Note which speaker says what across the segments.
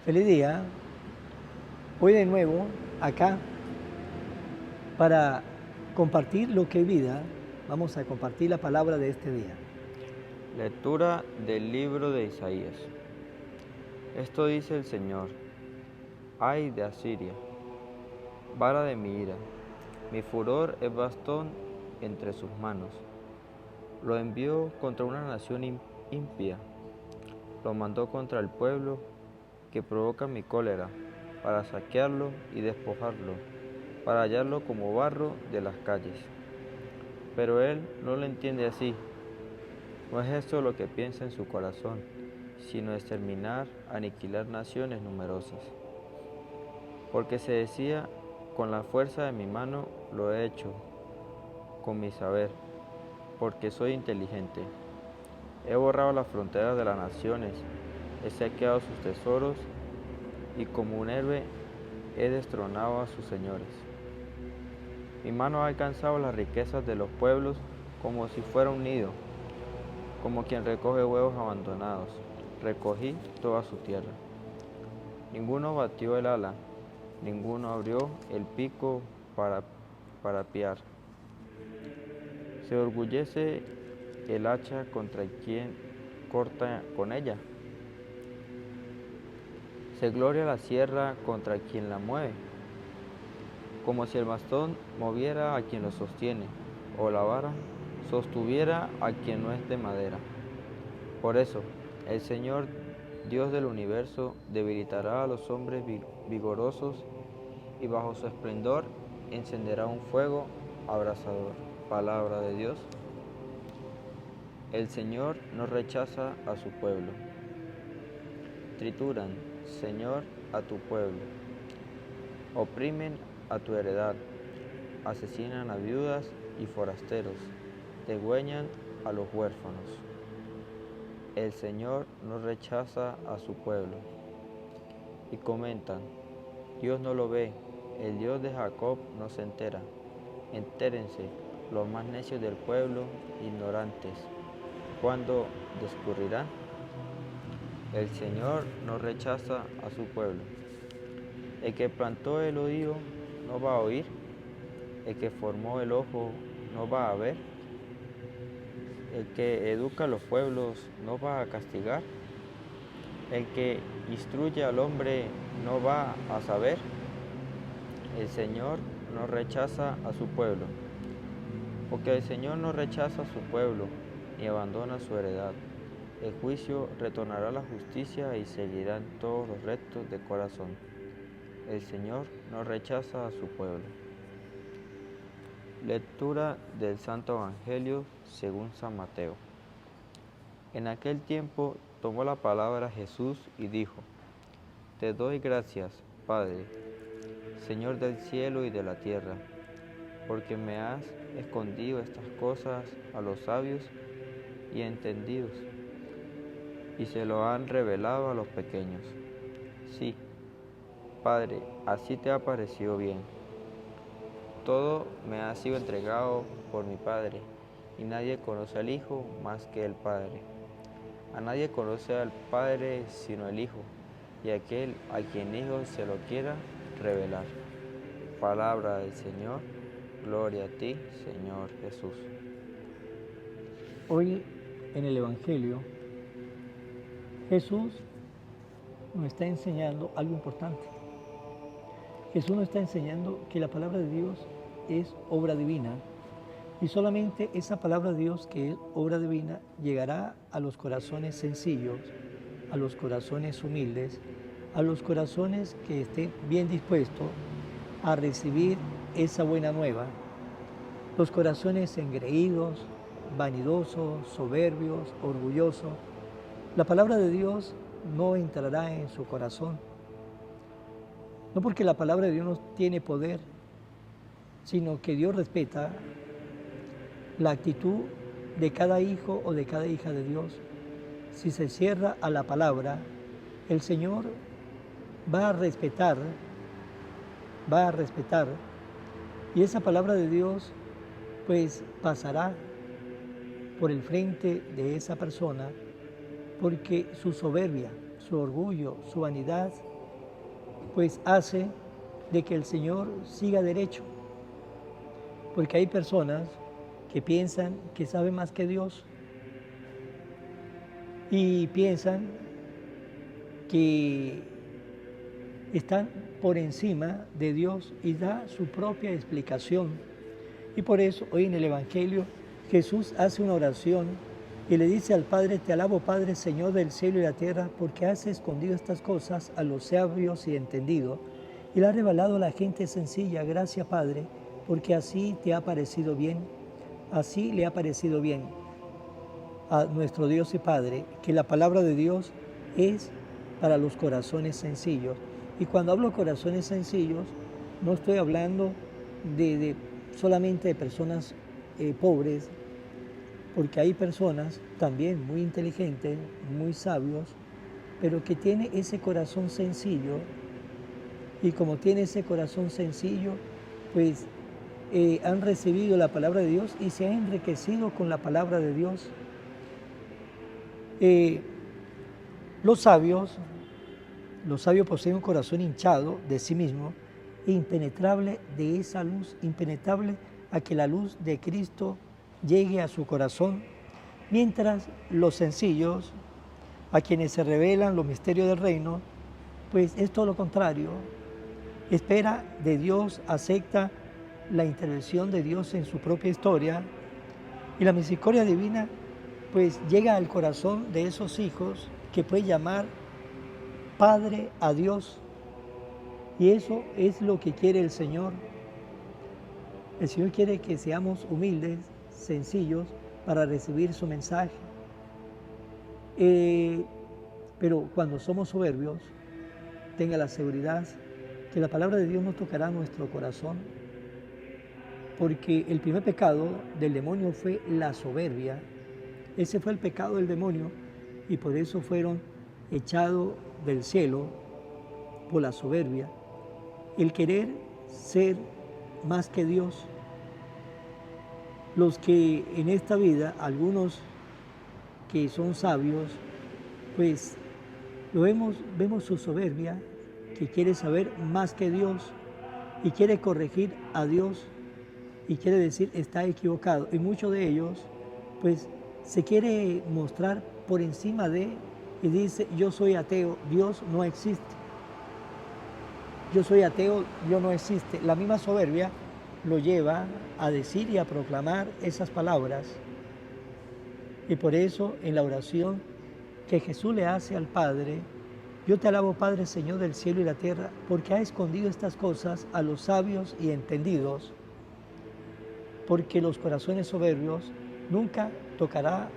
Speaker 1: Feliz día. Hoy de nuevo acá para compartir lo que es vida. Vamos a compartir la palabra de este día.
Speaker 2: Lectura del libro de Isaías. Esto dice el Señor: Ay de Asiria, vara de mi ira, mi furor es bastón entre sus manos. Lo envió contra una nación impía, lo mandó contra el pueblo que provoca mi cólera, para saquearlo y despojarlo, para hallarlo como barro de las calles. Pero él no lo entiende así. No es esto lo que piensa en su corazón, sino exterminar, aniquilar naciones numerosas. Porque se decía: con la fuerza de mi mano lo he hecho, con mi saber, porque soy inteligente. He borrado las fronteras de las naciones, he saqueado sus tesoros, y como un héroe he destronado a sus señores. Mi mano ha alcanzado las riquezas de los pueblos como si fuera un nido, como quien recoge huevos abandonados. Recogí toda su tierra. Ninguno batió el ala, ninguno abrió el pico para piar. Se orgullece el hacha contra quien corta con ella. Se gloria la sierra contra quien la mueve, como si el bastón moviera a quien lo sostiene, o la vara sostuviera a quien no es de madera. Por eso, el Señor, Dios del universo, debilitará a los hombres vigorosos, y bajo su esplendor encenderá un fuego abrasador. Palabra de Dios. El Señor no rechaza a su pueblo. Trituran, Señor, a tu pueblo. Oprimen a tu heredad. Asesinan a viudas y forasteros. Degüellan a los huérfanos. El Señor no rechaza a su pueblo. Y comentan: Dios no lo ve, el Dios de Jacob no se entera. Entérense los más necios del pueblo, ignorantes. ¿Cuándo discurrirán? El Señor no rechaza a su pueblo. El que plantó el oído no va a oír, el que formó el ojo no va a ver, el que educa a los pueblos no va a castigar, el que instruye al hombre no va a saber. El Señor no rechaza a su pueblo, porque el Señor no rechaza a su pueblo, ni abandona su heredad. El juicio retornará a la justicia y seguirán todos los rectos de corazón. El Señor no rechaza a su pueblo. Lectura del Santo Evangelio según San Mateo. En aquel tiempo tomó la palabra Jesús y dijo: Te doy gracias, Padre, Señor del cielo y de la tierra, porque me has escondido estas cosas a los sabios y entendidos, y se lo han revelado a los pequeños. Sí, Padre, así te ha parecido bien. Todo me ha sido entregado por mi Padre, y nadie conoce al Hijo más que el Padre. A nadie conoce al Padre sino el Hijo, y aquel a quien el Hijo se lo quiera revelar. Palabra del Señor. Gloria a ti, Señor Jesús.
Speaker 1: Hoy en el Evangelio Jesús nos está enseñando algo importante. Jesús nos está enseñando que la palabra de Dios es obra divina, y solamente esa palabra de Dios, que es obra divina, llegará a los corazones sencillos, a los corazones humildes, a los corazones que estén bien dispuestos a recibir esa buena nueva. Los corazones engreídos, vanidosos, soberbios, orgullosos, la palabra de Dios no entrará en su corazón. No porque la palabra de Dios no tiene poder, sino que Dios respeta la actitud de cada hijo o de cada hija de Dios. Si se cierra a la palabra, el Señor va a respetar, y esa palabra de Dios pues pasará por el frente de esa persona, porque su soberbia, su orgullo, su vanidad pues hace de que el Señor siga derecho. Porque hay personas que piensan que saben más que Dios y piensan que están por encima de Dios y da su propia explicación. Y por eso hoy en el Evangelio Jesús hace una oración y le dice al Padre: te alabo, Padre, Señor del cielo y la tierra, porque has escondido estas cosas a los sabios y entendidos y le has revelado a la gente sencilla. Gracias, Padre, porque así te ha parecido bien. Así le ha parecido bien a nuestro Dios y Padre, que la palabra de Dios es para los corazones sencillos. Y cuando hablo de corazones sencillos, no estoy hablando solamente de personas pobres, porque hay personas también muy inteligentes, muy sabios, pero que tienen ese corazón sencillo, y como tiene ese corazón sencillo, pues han recibido la palabra de Dios y se han enriquecido con la palabra de Dios. Los sabios poseen un corazón hinchado de sí mismo, impenetrable de esa luz, impenetrable a que la luz de Cristo llegue a su corazón, mientras los sencillos, a quienes se revelan los misterios del reino, pues es todo lo contrario. Espera de Dios, acepta la intervención de Dios en su propia historia, y la misericordia divina pues llega al corazón de esos hijos que puede llamar Padre a Dios. Y eso es lo que quiere el Señor. El Señor quiere que seamos humildes, sencillos, para recibir su mensaje. Pero cuando somos soberbios, tenga la seguridad que la palabra de Dios no tocará nuestro corazón, porque el primer pecado del demonio fue la soberbia. Ese fue el pecado del demonio, y por eso fueron echados del cielo por la soberbia, el querer ser más que Dios. Los que en esta vida, algunos que son sabios, pues vemos su soberbia, que quiere saber más que Dios y quiere corregir a Dios y quiere decir está equivocado. Y muchos de ellos pues se quiere mostrar por encima de y dice: yo soy ateo, Dios no existe. Yo soy ateo, Dios no existe. La misma soberbia lo lleva a decir y a proclamar esas palabras. Y por eso en la oración que Jesús le hace al Padre: yo te alabo, Padre, Señor del cielo y la tierra, porque has escondido estas cosas a los sabios y entendidos, porque los corazones soberbios nunca tocará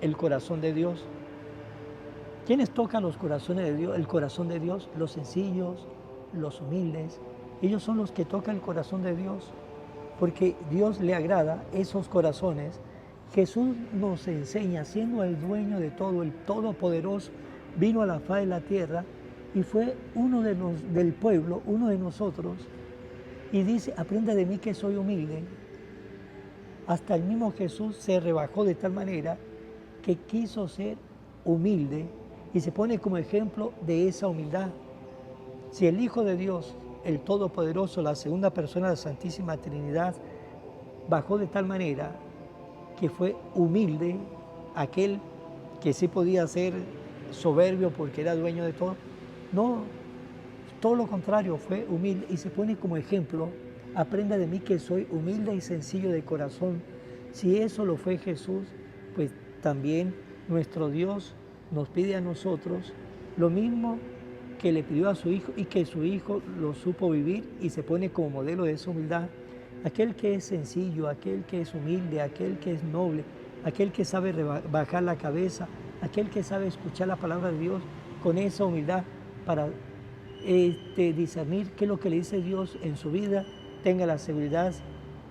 Speaker 1: el corazón de Dios. ¿Quiénes tocan los corazones de Dios? El corazón de Dios, los sencillos, los humildes. Ellos son los que tocan el corazón de Dios, porque Dios le agrada esos corazones. Jesús nos enseña, siendo el dueño de todo, el todopoderoso, vino a la faz de la tierra y fue uno del pueblo, uno de nosotros, y dice: aprenda de mí que soy humilde. Hasta el mismo Jesús se rebajó de tal manera que quiso ser humilde y se pone como ejemplo de esa humildad. Si el Hijo de Dios, el Todopoderoso, la segunda persona de la Santísima Trinidad, bajó de tal manera que fue humilde, aquel que sí podía ser soberbio porque era dueño de todo, no, todo lo contrario, fue humilde y se pone como ejemplo: aprenda de mí que soy humilde y sencillo de corazón. Si eso lo fue Jesús, pues también nuestro Dios nos pide a nosotros lo mismo que le pidió a su Hijo, y que su Hijo lo supo vivir y se pone como modelo de esa humildad. Aquel que es sencillo, aquel que es humilde, aquel que es noble, aquel que sabe bajar la cabeza, aquel que sabe escuchar la palabra de Dios con esa humildad para discernir qué es lo que le dice Dios en su vida, tenga la seguridad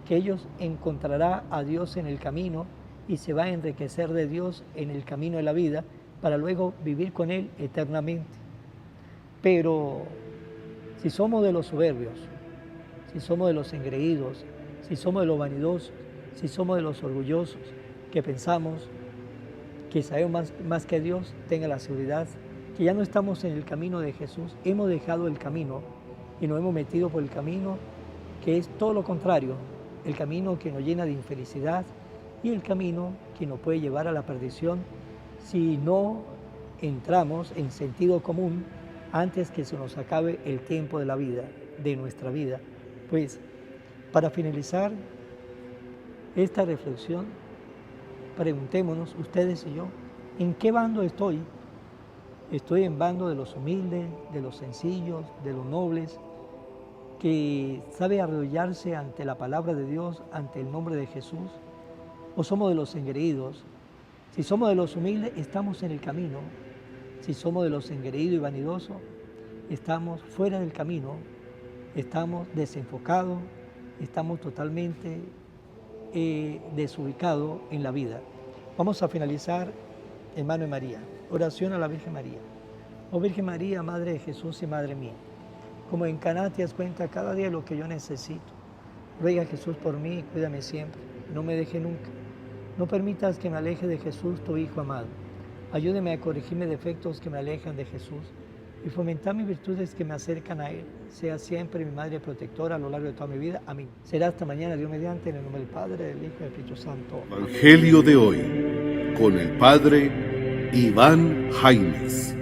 Speaker 1: que ellos encontrará a Dios en el camino y se va a enriquecer de Dios en el camino de la vida para luego vivir con Él eternamente. Pero si somos de los soberbios, si somos de los engreídos, si somos de los vanidosos, si somos de los orgullosos, que pensamos que sabemos más que Dios, tenga la seguridad que ya no estamos en el camino de Jesús, hemos dejado el camino y nos hemos metido por el camino que es todo lo contrario, el camino que nos llena de infelicidad y el camino que nos puede llevar a la perdición si no entramos en sentido común antes que se nos acabe el tiempo de la vida, de nuestra vida. Pues, para finalizar esta reflexión, preguntémonos, ustedes y yo, ¿en qué bando estoy? ¿Estoy en bando de los humildes, de los sencillos, de los nobles, que sabe arrodillarse ante la palabra de Dios, ante el nombre de Jesús? ¿O somos de los engreídos? Si somos de los humildes, estamos en el camino. Si somos de los engreídos y vanidosos, estamos fuera del camino, estamos desenfocados, estamos totalmente desubicados en la vida. Vamos a finalizar, hermano de María, oración a la Virgen María. Oh Virgen María, Madre de Jesús y Madre mía, como en Caná te das cuenta cada día lo que yo necesito. Ruega a Jesús por mí y cuídame siempre, no me deje nunca. No permitas que me aleje de Jesús, tu Hijo amado. Ayúdeme a corregirme defectos que me alejan de Jesús y fomentar mis virtudes que me acercan a Él. Sea siempre mi Madre protectora a lo largo de toda mi vida. Amén. Será hasta mañana, Dios mediante, en el nombre del Padre, del Hijo y del Espíritu Santo.
Speaker 3: Evangelio de hoy, con el Padre Iván Jaimes.